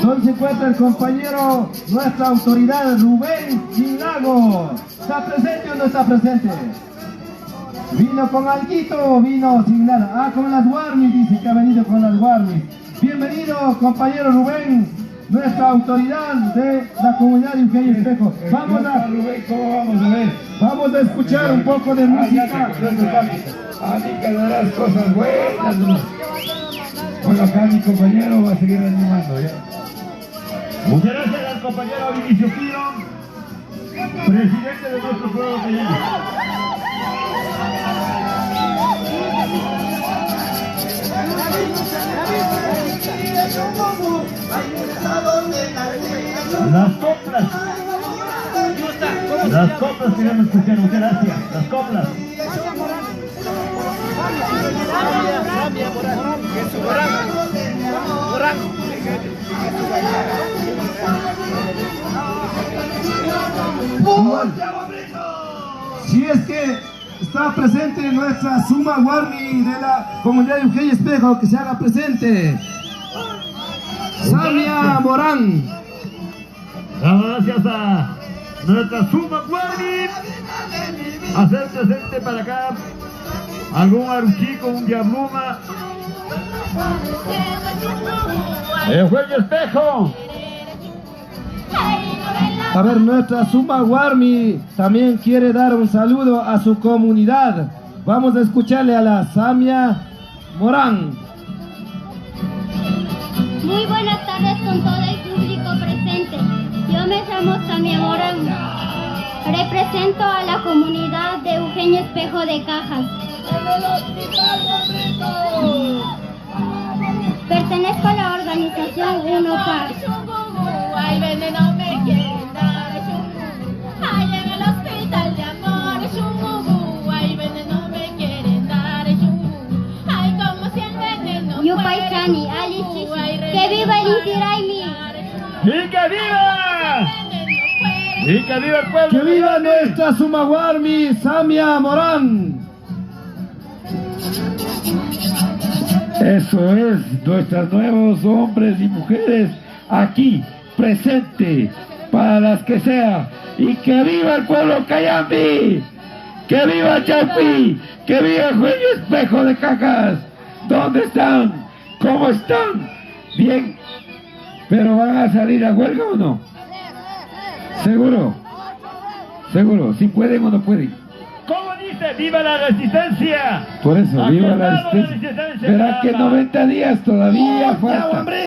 donde se encuentra el compañero, nuestra autoridad Rubén Sinlago. ¿Está presente o no está presente? ¿Vino con alguito o vino sin nada? Con las Warmis, dice que ha venido con las Warmis. Bienvenido, compañero Rubén, nuestra autoridad de la comunidad de Eugenio Espejo. Vamos a Rubén, ¿cómo vamos a ver? Vamos a escuchar un poco de música. A mí que darás cosas buenas. Bueno, acá mi compañero va a seguir animando ya. Muchas gracias al compañero Vinicio Piro, presidente de nuestro pueblo pequeño. Las coplas queremos escuchar, muchas gracias. Las coplas. Si es que está presente nuestra Suma Warmi de la comunidad de Eugenio Espejo, que se haga presente. Samia Morán. Damos gracias a nuestra Suma Warmi. Hacer presente para acá algún aruchico, un diabluma. Eugenio Espejo. A ver, nuestra Suma Warmi también quiere dar un saludo a su comunidad. Vamos a escucharle a la Samia Morán. Muy buenas tardes con todo el público presente. Yo me llamo Samia Morán. Represento a la comunidad de Eugenio Espejo de Cajas. Pertenezco a la organización UNOCAR. Ay, veneno me quieren dar, ay, en el hospital de amor, ay, veneno me quieren dar, ay, como si el veneno Yupaychani, Alice, que viva el Inti Raymi. ¡Y que viva! ¡Y que viva el pueblo! ¡Que viva nuestra Suma Warmi, Samia Morán! Eso es, nuestros nuevos hombres y mujeres aquí, presente, para las que sea. Y que viva el pueblo Cayambi, que viva Chaupi, que viva Eugenio Espejo de Cajas. ¿Dónde están? ¿Cómo están? Bien, pero ¿van a salir a huelga o no? Seguro, seguro, si pueden o no pueden. ¿Cómo dice? ¡Viva la resistencia! Por eso, Aquí viva la estamos, resistencia. Verá que 90 días todavía falta.